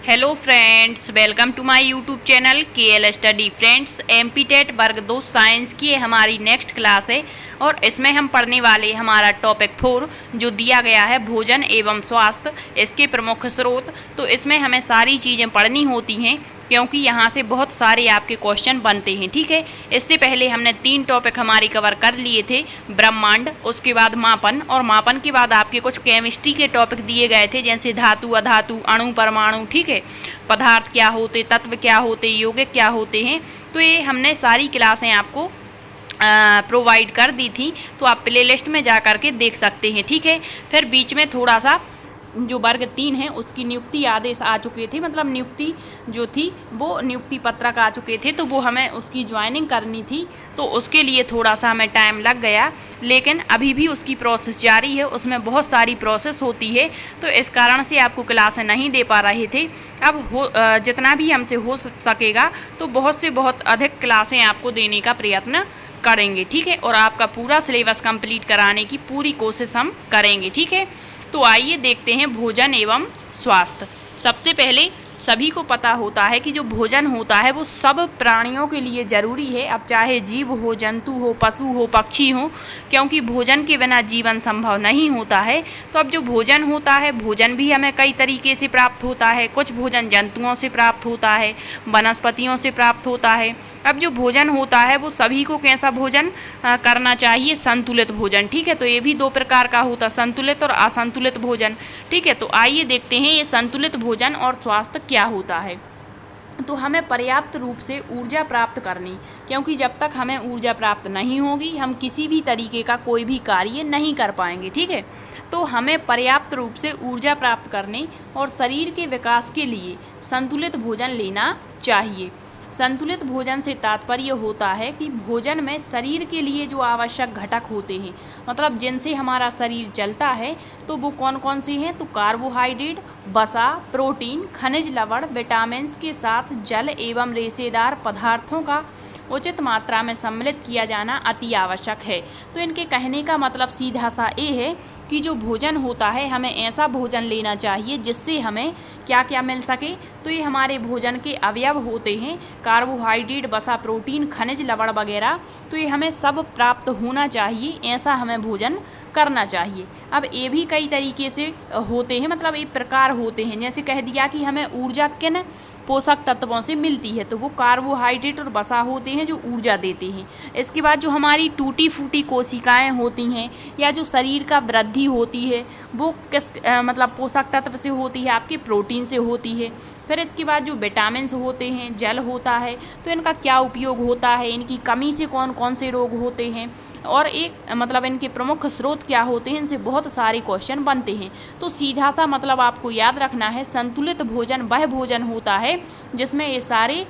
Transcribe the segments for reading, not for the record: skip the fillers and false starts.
Hello friends, welcome to my YouTube channel KL study. Friends, MPTET वर्ग 2 science की हमारी next class है और इसमें हम पढ़ने वाले हमारा टॉपिक 4 जो दिया गया है भोजन एवं स्वास्थ्य, इसके प्रमुख स्रोत। तो इसमें हमें सारी चीज़ें पढ़नी होती हैं क्योंकि यहाँ से बहुत सारे आपके क्वेश्चन बनते हैं। ठीक है, इससे पहले हमने 3 टॉपिक हमारे कवर कर लिए थे, ब्रह्मांड, उसके बाद मापन, और मापन के बाद आपके कुछ केमिस्ट्री के टॉपिक दिए गए थे जैसे धातु, अधातु, अणु, परमाणु। ठीक है, पदार्थ क्या होते, तत्व क्या होते, यौगिक क्या होते हैं। तो ये हमने सारी क्लासें आपको प्रोवाइड कर दी थी, तो आप प्लेलिस्ट में जा कर के देख सकते हैं। ठीक है, फिर बीच में थोड़ा सा जो वर्ग 3 है उसकी नियुक्ति आदेश आ चुके थे, मतलब नियुक्ति जो थी वो नियुक्ति पत्रक आ चुके थे, तो वो हमें उसकी ज्वाइनिंग करनी थी, तो उसके लिए थोड़ा सा हमें टाइम लग गया, लेकिन अभी भी उसकी प्रोसेस जारी है। उसमें बहुत सारी प्रोसेस होती है, तो इस कारण से आपको क्लासें नहीं दे पा रहे थे। अब जितना भी हमसे हो सकेगा तो बहुत से बहुत अधिक क्लासें आपको देने का प्रयत्न करेंगे। ठीक है, और आपका पूरा सिलेबस कंप्लीट कराने की पूरी कोशिश हम करेंगे। ठीक है, तो आइए देखते हैं भोजन एवं स्वास्थ्य। सबसे पहले सभी को पता होता है कि जो भोजन होता है वो सब प्राणियों के लिए ज़रूरी है, अब चाहे जीव हो, जंतु हो, पशु हो, पक्षी हो, क्योंकि भोजन के बिना जीवन संभव नहीं होता है। तो अब जो भोजन होता है, भोजन भी हमें कई तरीके से प्राप्त होता है। कुछ भोजन जंतुओं से प्राप्त होता है, वनस्पतियों से प्राप्त होता है। अब जो भोजन होता है वो सभी को कैसा भोजन करना चाहिए, संतुलित भोजन। ठीक है, तो ये भी 2 प्रकार का होता है, संतुलित और असंतुलित भोजन। ठीक है, तो आइए देखते हैं ये संतुलित भोजन और स्वास्थ्य क्या होता है। तो हमें पर्याप्त रूप से ऊर्जा प्राप्त करनी, क्योंकि जब तक हमें ऊर्जा प्राप्त नहीं होगी हम किसी भी तरीके का कोई भी कार्य नहीं कर पाएंगे। ठीक है, तो हमें पर्याप्त रूप से ऊर्जा प्राप्त करने और शरीर के विकास के लिए संतुलित भोजन लेना चाहिए। संतुलित भोजन से तात्पर्य होता है कि भोजन में शरीर के लिए जो आवश्यक घटक होते हैं, मतलब जिनसे हमारा शरीर चलता है, तो वो कौन कौन से हैं। तो कार्बोहाइड्रेट, वसा, प्रोटीन, खनिज लवण, विटामिन्स के साथ जल एवं रेशेदार पदार्थों का उचित मात्रा में सम्मिलित किया जाना अति आवश्यक है। तो इनके कहने का मतलब सीधा सा ये है कि जो भोजन होता है हमें ऐसा भोजन लेना चाहिए जिससे हमें क्या क्या मिल सके। तो ये हमारे भोजन के अवयव होते हैं, कार्बोहाइड्रेट, वसा, प्रोटीन, खनिज लवण वगैरह, तो ये हमें सब प्राप्त होना चाहिए, ऐसा हमें भोजन करना चाहिए। अब ये भी कई तरीके से होते हैं, मतलब एक प्रकार होते हैं, जैसे कह दिया कि हमें ऊर्जा किन पोषक तत्वों से मिलती है, तो वो कार्बोहाइड्रेट और वसा होते हैं जो ऊर्जा देते हैं। इसके बाद जो हमारी टूटी फूटी कोशिकाएं होती हैं या जो शरीर का वृद्धि होती है वो किस मतलब पोषक तत्व से होती है, आपके प्रोटीन से होती है। फिर इसके बाद जो विटामिन्स होते हैं, जल होता है, तो इनका क्या उपयोग होता है, इनकी कमी से कौन कौन से रोग होते हैं, और एक मतलब इनके प्रमुख स्रोत क्या होते हैं, इनसे बहुत सारे क्वेश्चन बनते हैं। तो सीधा सा मतलब आपको याद रखना है, संतुलित भोजन वह भोजन होता है जिसमें ये सारे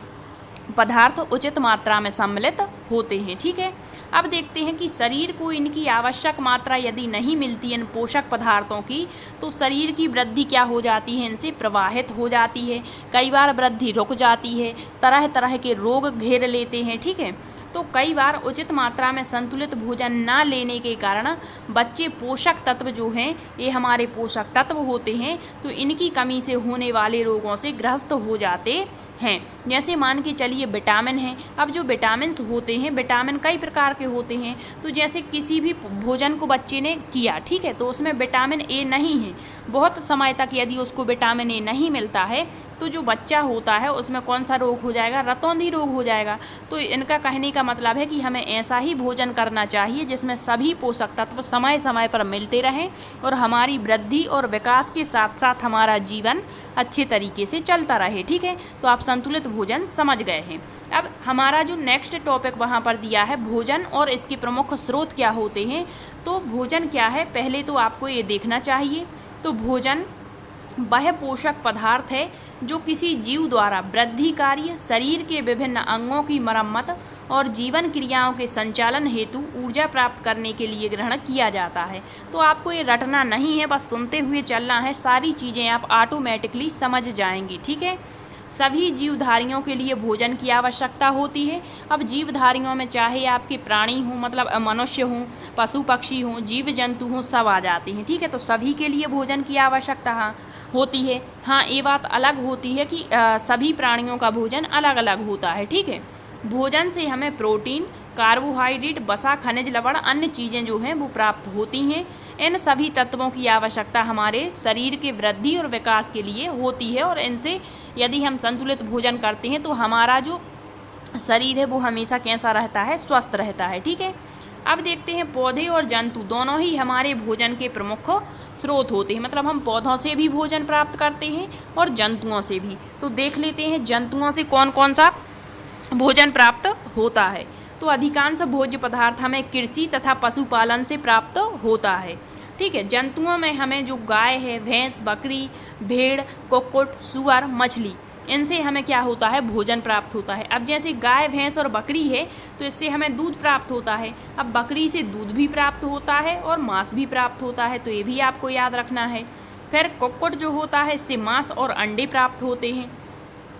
पदार्थ उचित मात्रा में सम्मिलित होते हैं। ठीक है, अब देखते हैं कि शरीर को इनकी आवश्यक मात्रा यदि नहीं मिलती इन पोषक पदार्थों की, तो शरीर की वृद्धि क्या हो जाती है, इनसे प्रभावित हो जाती है। कई बार वृद्धि रुक जाती है, तरह तरह के रोग घेर लेते हैं। ठीक है, तो कई बार उचित मात्रा में संतुलित भोजन ना लेने के कारण बच्चे पोषक तत्व जो हैं, ये हमारे पोषक तत्व होते हैं, तो इनकी कमी से होने वाले रोगों से ग्रस्त हो जाते हैं। जैसे मान के चलिए विटामिन है। अब जो विटामिन होते हैं, विटामिन कई प्रकार के होते हैं, तो जैसे किसी भी भोजन को बच्चे ने किया, ठीक है, तो उसमें विटामिन ए नहीं है, बहुत समय तक यदि उसको विटामिन ए नहीं मिलता है तो जो बच्चा होता है उसमें कौन सा रोग हो जाएगा, रतौंधी रोग हो जाएगा। तो इनका कहने का मतलब है कि हमें ऐसा ही भोजन करना चाहिए जिसमें सभी पोषक तत्व समय समय पर मिलते रहें और हमारी वृद्धि और विकास के साथ साथ हमारा जीवन अच्छे तरीके से चलता रहे। ठीक है, तो आप संतुलित भोजन समझ गए हैं। अब हमारा जो नेक्स्ट टॉपिक वहाँ पर दिया है भोजन और इसके प्रमुख स्रोत क्या होते हैं। तो भोजन क्या है, पहले तो आपको ये देखना चाहिए। तो भोजन वह पोषक पदार्थ है जो किसी जीव द्वारा वृद्धि कार्य, शरीर के विभिन्न अंगों की मरम्मत और जीवन क्रियाओं के संचालन हेतु ऊर्जा प्राप्त करने के लिए ग्रहण किया जाता है। तो आपको ये रटना नहीं है, बस सुनते हुए चलना है, सारी चीज़ें आप ऑटोमेटिकली समझ जाएंगे। ठीक है, सभी जीवधारियों के लिए भोजन की आवश्यकता होती है। अब जीवधारियों में चाहे आपके प्राणी हों, मतलब मनुष्य हों, पशु पक्षी हों, जीव जंतु हों, सब आ जाते हैं। ठीक है, तो सभी के लिए भोजन की आवश्यकता है। होती है। हाँ, ये बात अलग होती है कि सभी प्राणियों का भोजन अलग अलग होता है, ठीक है। भोजन से हमें प्रोटीन, कार्बोहाइड्रेट, वसा, खनिज लवण, अन्य चीज़ें जो हैं वो प्राप्त होती हैं। इन सभी तत्वों की आवश्यकता हमारे शरीर के वृद्धि और विकास के लिए होती है, और इनसे यदि हम संतुलित भोजन करते हैं तो हमारा जो शरीर है वो हमेशा कैसा रहता है, स्वस्थ रहता है, ठीक है। अब देखते हैं पौधे और जंतु दोनों ही हमारे भोजन के प्रमुख स्रोत होते हैं, मतलब हम पौधों से भी भोजन प्राप्त करते हैं और जंतुओं से भी। तो देख लेते हैं जंतुओं से कौन कौन सा भोजन प्राप्त होता है। तो अधिकांश भोज्य पदार्थ हमें कृषि तथा पशुपालन से प्राप्त होता है, ठीक है। जंतुओं में हमें जो गाय है, भैंस, बकरी, भेड़, कुक्कुट, सुअर, मछली, इनसे हमें क्या होता है, भोजन प्राप्त होता है। अब जैसे गाय, भैंस और बकरी है तो इससे हमें दूध प्राप्त होता है। अब बकरी से दूध भी प्राप्त होता है और मांस भी प्राप्त होता है, तो ये भी आपको याद रखना है। फिर कुक्कुट जो होता है इससे मांस और अंडे प्राप्त होते हैं।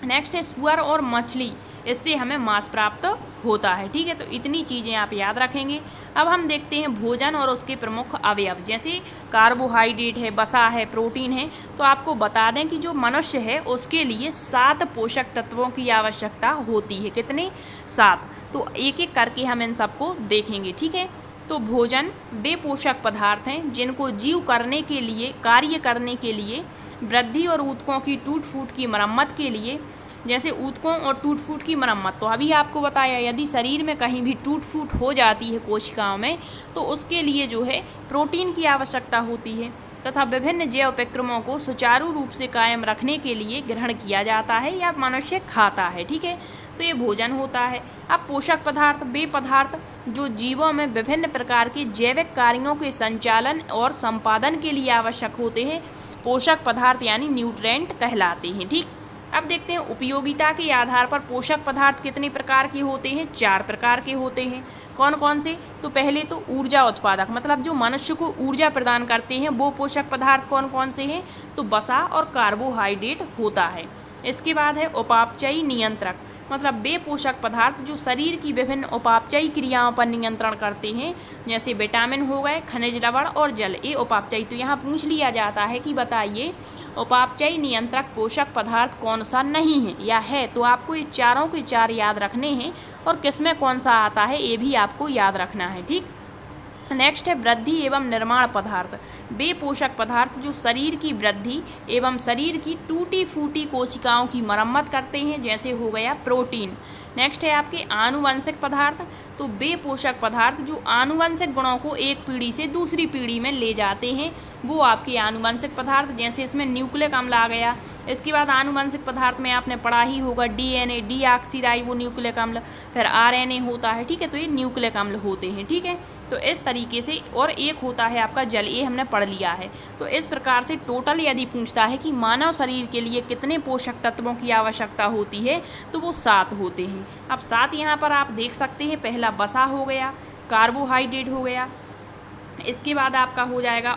नेक्स्ट है सुअर और मछली, इससे हमें मांस प्राप्त होता है, ठीक है। तो इतनी चीज़ें आप याद रखेंगे। अब हम देखते हैं भोजन और उसके प्रमुख अवयव, जैसे कार्बोहाइड्रेट है, वसा है, प्रोटीन है। तो आपको बता दें कि जो मनुष्य है उसके लिए 7 पोषक तत्वों की आवश्यकता होती है। कितने? 7। तो एक एक करके हम इन सबको देखेंगे, ठीक है। तो भोजन वे पोषक पदार्थ हैं जिनको जीव करने के लिए, कार्य करने के लिए, वृद्धि और ऊतकों की टूट फूट की मरम्मत के लिए, जैसे ऊतकों और टूट फूट की मरम्मत, तो अभी आपको बताया यदि शरीर में कहीं भी टूट फूट हो जाती है कोशिकाओं में तो उसके लिए जो है प्रोटीन की आवश्यकता होती है, तथा विभिन्न जैव उपक्रमों को सुचारू रूप से कायम रखने के लिए ग्रहण किया जाता है या मनुष्य खाता है, ठीक है। तो ये भोजन होता है। अब पोषक पदार्थ वे पदार्थ जो जीवों में विभिन्न प्रकार के जैविक कार्यों के संचालन और संपादन के लिए आवश्यक होते हैं, पोषक पदार्थ यानी न्यूट्रिएंट कहलाते हैं, ठीक। अब देखते हैं उपयोगिता के आधार पर पोषक पदार्थ कितने प्रकार के होते हैं। 4 प्रकार के होते हैं। कौन कौन से? तो पहले तो ऊर्जा उत्पादक, मतलब जो मनुष्य को ऊर्जा प्रदान करते हैं वो पोषक पदार्थ कौन कौन से हैं, तो वसा और कार्बोहाइड्रेट होता है। इसके बाद है उपापचयी नियंत्रक, मतलब वे पोषक पदार्थ जो शरीर की विभिन्न उपापचयी क्रियाओं पर नियंत्रण करते हैं, जैसे विटामिन हो गए, खनिज लवण और जल, ये उपापचयी। तो यहाँ पूछ लिया जाता है कि बताइए उपापचयी नियंत्रक पोषक पदार्थ कौन सा नहीं है या है, तो आपको ये चारों के 4 याद रखने हैं और किसमें कौन सा आता है ये भी आपको याद रखना है, ठीक। नेक्स्ट है वृद्धि एवं निर्माण पदार्थ, वे पोषक पदार्थ जो शरीर की वृद्धि एवं शरीर की टूटी फूटी कोशिकाओं की मरम्मत करते हैं, जैसे हो गया प्रोटीन। नेक्स्ट है आपके आनुवंशिक पदार्थ, तो वे पोषक पदार्थ जो आनुवंशिक गुणों को एक पीढ़ी से दूसरी पीढ़ी में ले जाते हैं, वो आपके आनुवंशिक पदार्थ, जैसे इसमें न्यूक्लिक अम्ल आ गया। इसके बाद आनुवंशिक पदार्थ में आपने पढ़ा ही होगा डीएनए, डीऑक्सीराइबो न्यूक्लिक अम्ल, फिर आरएनए होता है, ठीक है। तो ये न्यूक्लिक अम्ल होते हैं, ठीक है। तो इस तरीके से, और एक होता है आपका जल, ये हमने पढ़ लिया है। तो इस प्रकार से टोटल यदि पूछता है कि मानव शरीर के लिए कितने पोषक तत्वों की आवश्यकता होती है, तो वो 7 होते हैं। अब 7 यहाँ पर आप देख सकते हैं, पहला वसा हो गया, कार्बोहाइड्रेट हो गया, इसके बाद आपका हो जाएगा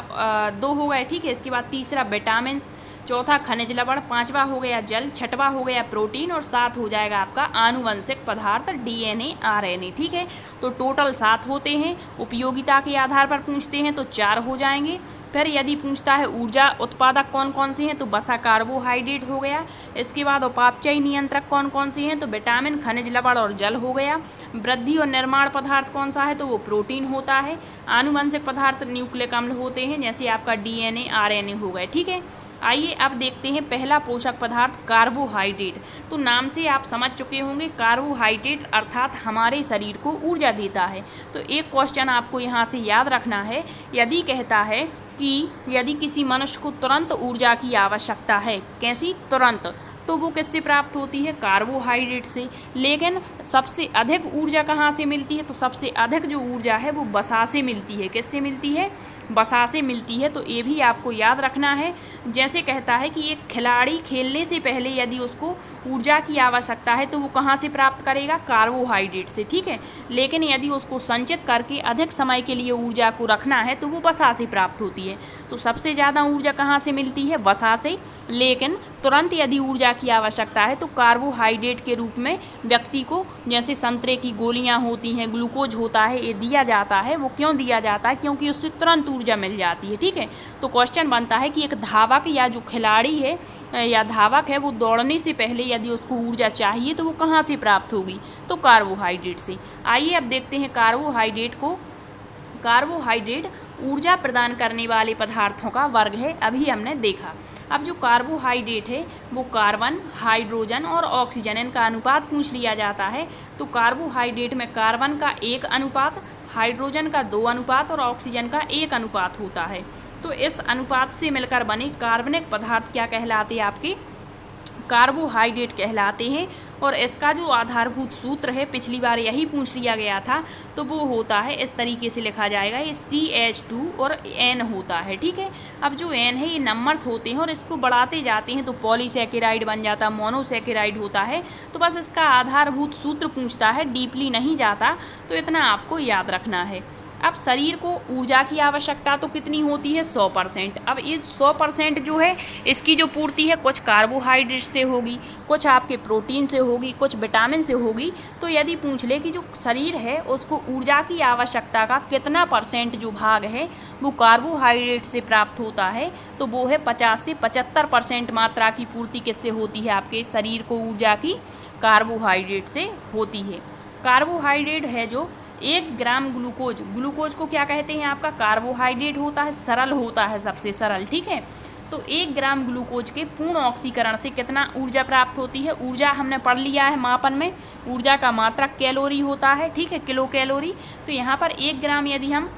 2 हो गए, ठीक है। इसके बाद तीसरा विटामिन, चौथा खनिज लवण, 5वां हो गया जल, 6वां हो गया प्रोटीन और 7 हो जाएगा आपका आनुवंशिक पदार्थ डीएनए, आरएनए, ठीक है। तो टोटल 7 होते हैं। उपयोगिता के आधार पर पूछते हैं तो 4 हो जाएंगे। फिर यदि पूछता है ऊर्जा उत्पादक कौन कौन से हैं, तो वसा, कार्बोहाइड्रेट हो गया। इसके बाद उपापचयी नियंत्रक कौन कौन से हैं, तो विटामिन, खनिज लवण और जल हो गया। वृद्धि और निर्माण पदार्थ कौन सा है, तो वो प्रोटीन होता है। आनुवंशिक पदार्थ न्यूक्लिक अम्ल होते हैं, जैसे आपका डीएनए, आरएनए हो गए, ठीक है। आइए अब देखते हैं पहला पोषक पदार्थ कार्बोहाइड्रेट। तो नाम से आप समझ चुके होंगे, कार्बोहाइड्रेट अर्थात हमारे शरीर को ऊर्जा देता है। तो एक क्वेश्चन आपको यहाँ से याद रखना है, यदि कहता है कि यदि किसी मनुष्य को तुरंत ऊर्जा की आवश्यकता है, कैसी? तुरंत, तो वो किससे प्राप्त होती है? कार्बोहाइड्रेट से। लेकिन सबसे अधिक ऊर्जा कहाँ से मिलती है? तो सबसे अधिक जो ऊर्जा है वो वसा से मिलती है। किससे मिलती है? वसा से मिलती है। तो ये भी आपको याद रखना है। जैसे कहता है कि एक खिलाड़ी खेलने से पहले यदि उसको ऊर्जा की आवश्यकता है तो वो कहाँ से प्राप्त करेगा? कार्बोहाइड्रेट से, ठीक है। लेकिन यदि उसको संचित करके अधिक समय के लिए ऊर्जा को रखना है तो वो वसा से प्राप्त होती है। तो सबसे ज़्यादा ऊर्जा कहाँ से मिलती है? वसा से। लेकिन तुरंत यदि ऊर्जा की आवश्यकता है तो कार्बोहाइड्रेट के रूप में व्यक्ति को जैसे संतरे की गोलियां होती हैं, ग्लूकोज होता है, ये दिया जाता है। वो क्यों दिया जाता है? क्योंकि उससे तुरंत ऊर्जा मिल जाती है। ठीक है, तो क्वेश्चन बनता है कि एक धावक या जो खिलाड़ी है या धावक है, वो दौड़ने से पहले यदि उसको ऊर्जा चाहिए तो वो कहाँ से प्राप्त होगी? तो कार्बोहाइड्रेट से। आइए अब देखते हैं कार्बोहाइड्रेट को। कार्बोहाइड्रेट ऊर्जा प्रदान करने वाले पदार्थों का वर्ग है, अभी हमने देखा। अब जो कार्बोहाइड्रेट है वो कार्बन, हाइड्रोजन और ऑक्सीजन, इनका अनुपात पूछ लिया जाता है। तो कार्बोहाइड्रेट में कार्बन का 1 अनुपात, हाइड्रोजन का 2 अनुपात और ऑक्सीजन का 1 अनुपात होता है। तो इस अनुपात से मिलकर बने कार्बनिक पदार्थ क्या कहलाते हैं? आपके कार्बोहाइड्रेट कहलाते हैं। और इसका जो आधारभूत सूत्र है, पिछली बार यही पूछ लिया गया था, तो वो होता है, इस तरीके से लिखा जाएगा, ये CH2 और N होता है। ठीक है, अब जो N है ये नंबर्स होते हैं और इसको बढ़ाते जाते हैं तो पॉलीसैकेराइड बन जाता, मोनोसैकेराइड होता है। तो बस इसका आधारभूत सूत्र पूछता है, डीपली नहीं जाता, तो इतना आपको याद रखना है। अब शरीर को ऊर्जा की आवश्यकता तो कितनी होती है? 100%। अब ये 100% जो है इसकी जो पूर्ति है कुछ कार्बोहाइड्रेट से होगी, कुछ आपके प्रोटीन से होगी, कुछ विटामिन से होगी। तो यदि पूछ ले कि जो शरीर है उसको ऊर्जा की आवश्यकता का कितना % जो भाग है वो कार्बोहाइड्रेट से प्राप्त होता है, तो वो है 50 से 75% मात्रा की पूर्ति किससे होती है? आपके शरीर को ऊर्जा की कार्बोहाइड्रेट से होती है। कार्बोहाइड्रेट है जो 1 ग्राम ग्लूकोज को क्या कहते हैं? आपका कार्बोहाइड्रेट होता है, सरल होता है, सबसे सरल। ठीक है, तो 1 ग्राम ग्लूकोज के पूर्ण ऑक्सीकरण से कितना ऊर्जा प्राप्त होती है? ऊर्जा हमने पढ़ लिया है मापन में, ऊर्जा का मात्रक कैलोरी होता है। ठीक है, किलो कैलोरी। तो यहाँ पर 1 ग्राम यदि हम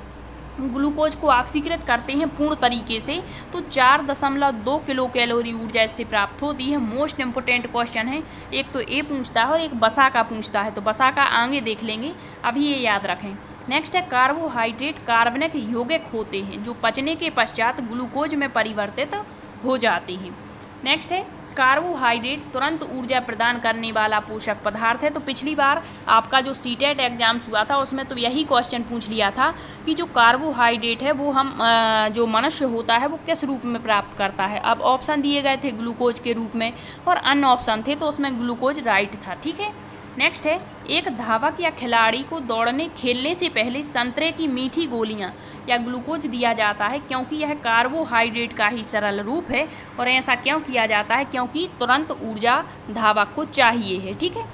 ग्लूकोज को ऑक्सीकृत करते हैं पूर्ण तरीके से तो 4.2 किलो कैलोरी ऊर्जा इससे प्राप्त होती है। मोस्ट इम्पोर्टेंट क्वेश्चन है, एक तो ये पूछता है और एक बसा का पूछता है, तो बसा का आगे देख लेंगे, अभी ये याद रखें। नेक्स्ट है कार्बोहाइड्रेट कार्बनिक यौगिक होते हैं जो पचने के पश्चात ग्लूकोज में परिवर्तित हो जाते हैं। नेक्स्ट है कार्बोहाइड्रेट तुरंत ऊर्जा प्रदान करने वाला पोषक पदार्थ है। तो पिछली बार आपका जो सीटेट एग्जाम्स हुआ था उसमें तो यही क्वेश्चन पूछ लिया था कि जो कार्बोहाइड्रेट है वो हम जो मनुष्य होता है वो किस रूप में प्राप्त करता है। अब ऑप्शन दिए गए थे ग्लूकोज के रूप में और अन्य ऑप्शन थे, तो उसमें ग्लूकोज राइट था। ठीक है, नेक्स्ट है एक धावक या खिलाड़ी को दौड़ने खेलने से पहले संतरे की मीठी गोलियां या ग्लूकोज दिया जाता है क्योंकि यह कार्बोहाइड्रेट का ही सरल रूप है। और ऐसा क्यों किया जाता है? क्योंकि तुरंत ऊर्जा धावक को चाहिए है। ठीक है,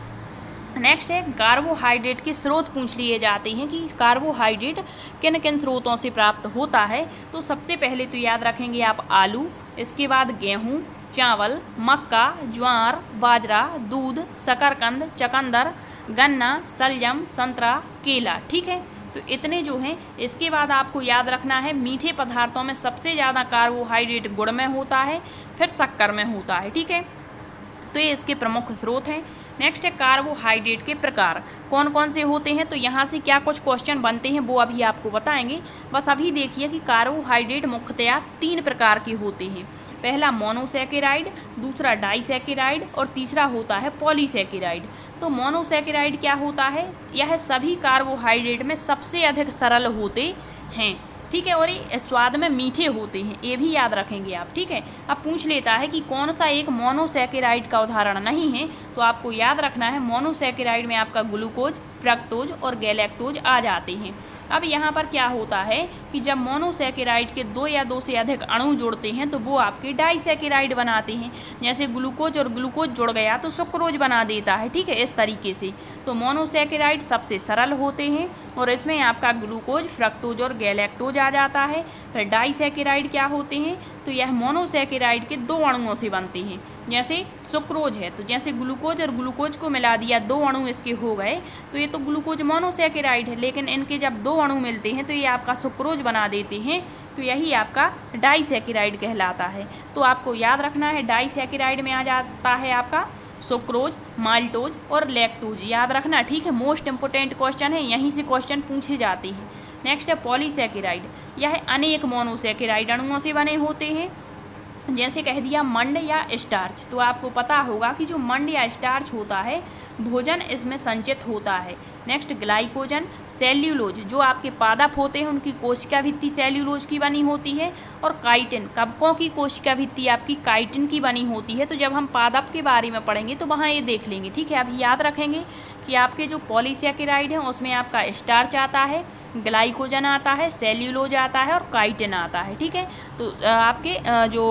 नेक्स्ट है कार्बोहाइड्रेट के स्रोत पूछ लिए जाते हैं कि कार्बोहाइड्रेट किन किन स्रोतों से प्राप्त होता है। तो सबसे पहले तो याद रखेंगे आप आलू, इसके बाद गेहूँ, चावल, मक्का, ज्वार, बाजरा, दूध, शकरकंद, चुकंदर, गन्ना, शलजम, संतरा, केला। ठीक है, तो इतने जो हैं। इसके बाद आपको याद रखना है मीठे पदार्थों में सबसे ज़्यादा कार्बोहाइड्रेट गुड़ में होता है, फिर शक्कर में होता है। ठीक है, तो ये इसके प्रमुख स्रोत हैं। नेक्स्ट है कार्बोहाइड्रेट के प्रकार कौन कौन से होते हैं। तो यहाँ से क्या कुछ क्वेश्चन बनते हैं वो अभी आपको बताएंगे। बस अभी देखिए कि कार्बोहाइड्रेट मुख्यतया 3 प्रकार के होते हैं। पहला मोनोसैकेराइड, दूसरा डाइसैकेराइड और तीसरा होता है पॉलीसैकेराइड। तो मोनोसैकेराइड क्या होता है? यह सभी कार्बोहाइड्रेट में सबसे अधिक सरल होते हैं। ठीक है, और ये स्वाद में मीठे होते हैं, ये भी याद रखेंगे आप। ठीक है, अब पूछ लेता है कि कौन सा एक मोनोसैकेराइड का उदाहरण नहीं है, तो आपको याद रखना है मोनोसैकेराइड में आपका ग्लूकोज, फ्रक्टोज और गैलेक्टोज आ जाते हैं। अब यहाँ पर क्या होता है कि जब मोनोसैकेराइड के 2 या 2 से अधिक अणु जुड़ते हैं तो वो आपके डाइसैकेराइड बनाते हैं। जैसे ग्लूकोज और ग्लूकोज जुड़ गया तो सुक्रोज बना देता है। ठीक है, इस तरीके से तो मोनोसैकेराइड सबसे सरल होते हैं और इसमें आपका ग्लूकोज, फ्रक्टोज और गैलेक्टोज आ जाता है। फिर डाइसैकेराइड क्या होते हैं? तो यह मोनोसैकेराइड के 2 अणुओं से बनते हैं। जैसे सुक्रोज है तो जैसे ग्लूकोज और ग्लूकोज को मिला दिया, 2 अणु इसके हो गए, तो ये तो ग्लूकोज मोनोसैकेराइड है, लेकिन इनके जब 2 अणु मिलते हैं तो ये आपका सुक्रोज बना देते हैं, तो यही आपका डाइसैकेराइड कहलाता है। तो आपको याद रखना है डाइसैकेराइड में आ जाता है आपका सुक्रोज, माल्टोज और लैक्टोज, याद रखना। ठीक है, मोस्ट इंपोर्टेंट क्वेश्चन है, यहीं से क्वेश्चन पूछे जाते हैं। नेक्स्ट है पॉलीसैकेराइड, यह अनेक मोनोसैकेराइड अणुओं से बने होते हैं। जैसे कह दिया मंड या स्टार्च, तो आपको पता होगा कि जो मंड या स्टार्च होता है भोजन इसमें संचित होता है। नेक्स्ट ग्लाइकोजन, सेल्यूलोज, जो आपके पादप होते हैं उनकी कोशिका भित्ति सेल्यूलोज की बनी होती है। और काइटिन, कवकों की कोशिका भित्ति आपकी काइटिन की बनी होती है। तो जब हम पादप के बारे में पढ़ेंगे तो वहाँ ये देख लेंगे। ठीक है, अभी याद रखेंगे कि आपके जो पॉलीसैकेराइड हैं उसमें आपका स्टार्च आता है, ग्लाइकोजन आता है, सेल्यूलोज आता है और काइटिन आता है। ठीक है, तो आपके जो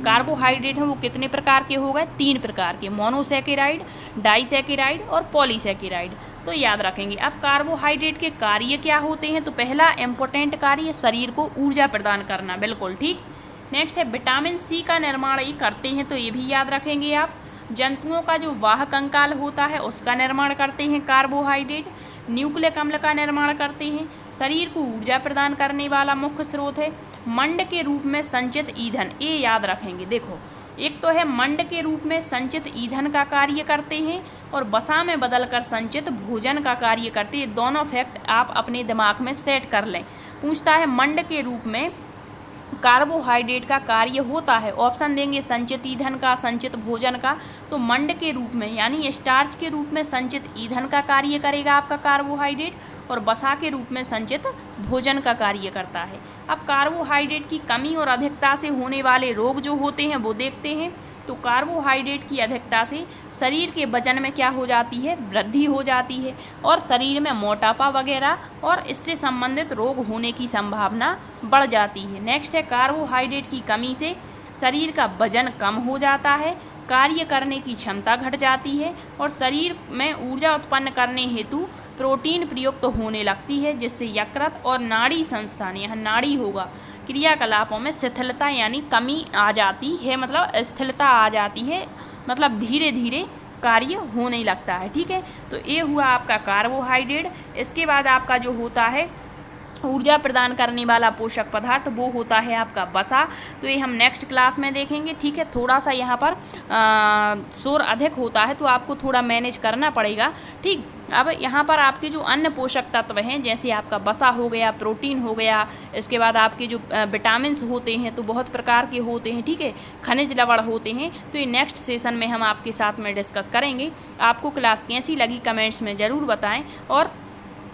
कार्बोहाइड्रेट हैं वो कितने प्रकार के हो गए? 3 प्रकार के, मोनोसैकेराइड, डाइसैकेराइड और पॉलीसैकेराइड। तो याद रखेंगे। अब कार्बोहाइड्रेट के कार्य क्या होते हैं? तो पहला इम्पोर्टेंट कार्य शरीर को ऊर्जा प्रदान करना, बिल्कुल ठीक। नेक्स्ट है विटामिन सी का निर्माण ये करते हैं, तो ये भी याद रखेंगे आप। जंतुओं का जो वाहक कंकाल होता है उसका निर्माण करते हैं कार्बोहाइड्रेट। न्यूक्लिक अम्ल का निर्माण करते हैं। शरीर को ऊर्जा प्रदान करने वाला मुख्य स्रोत है। मंड के रूप में संचित ईंधन, ये याद रखेंगे। देखो, एक तो है मंड के रूप में संचित ईंधन का कार्य करते हैं और वसा में बदलकर संचित भोजन का कार्य करते हैं। दोनों फैक्ट आप अपने दिमाग में सेट कर लें। पूछता है मंड के रूप में कार्बोहाइड्रेट का कार्य होता है, ऑप्शन देंगे संचित ईंधन का, संचित भोजन का। तो मंड के रूप में यानी स्टार्च के रूप में संचित ईंधन का कार्य करेगा आपका कार्बोहाइड्रेट, और वसा के रूप में संचित भोजन का कार्य करता है। अब कार्बोहाइड्रेट की कमी और अधिकता से होने वाले रोग जो होते हैं वो देखते हैं। तो कार्बोहाइड्रेट की अधिकता से शरीर के वजन में क्या हो जाती है? वृद्धि हो जाती है, और शरीर में मोटापा वगैरह और इससे संबंधित रोग होने की संभावना बढ़ जाती है। नेक्स्ट है कार्बोहाइड्रेट की कमी से शरीर का वजन कम हो जाता है, कार्य करने की क्षमता घट जाती है, और शरीर में ऊर्जा उत्पन्न करने हेतु प्रोटीन प्रयुक्त होने लगती है, जिससे यकृत और नाड़ी संस्थान, यहाँ नाड़ी होगा, क्रियाकलापों में शिथिलता यानी कमी आ जाती है, मतलब स्थिरता आ जाती है, मतलब धीरे धीरे कार्य होने लगता है। ठीक है, तो ये हुआ आपका कार्बोहाइड्रेट। इसके बाद आपका जो होता है ऊर्जा प्रदान करने वाला पोषक पदार्थ वो होता है आपका वसा। तो ये हम नेक्स्ट क्लास में देखेंगे। ठीक है, थोड़ा सा यहाँ पर शोर अधिक होता है तो आपको थोड़ा मैनेज करना पड़ेगा। ठीक, अब यहाँ पर आपके जो अन्य पोषक तत्व हैं, जैसे आपका वसा हो गया, प्रोटीन हो गया, इसके बाद आपके जो विटामिन्स होते हैं तो बहुत प्रकार के होते हैं। ठीक है, खनिज लवण होते हैं। तो ये नेक्स्ट सेशन में हम आपके साथ में डिस्कस करेंगे। आपको क्लास कैसी लगी कमेंट्स में ज़रूर बताएं, और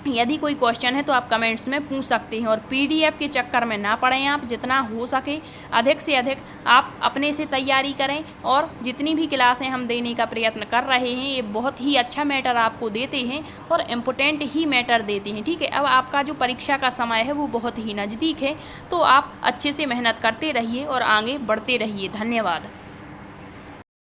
यदि कोई क्वेश्चन है तो आप कमेंट्स में पूछ सकते हैं। और पीडीएफ के चक्कर में ना पड़ें आप, जितना हो सके अधिक से अधिक आप अपने से तैयारी करें, और जितनी भी क्लासें हम देने का प्रयत्न कर रहे हैं ये बहुत ही अच्छा मैटर आपको देते हैं और इम्पोर्टेंट ही मैटर देते हैं। ठीक है, अब आपका जो परीक्षा का समय है वो बहुत ही नज़दीक है, तो आप अच्छे से मेहनत करते रहिए और आगे बढ़ते रहिए। धन्यवाद।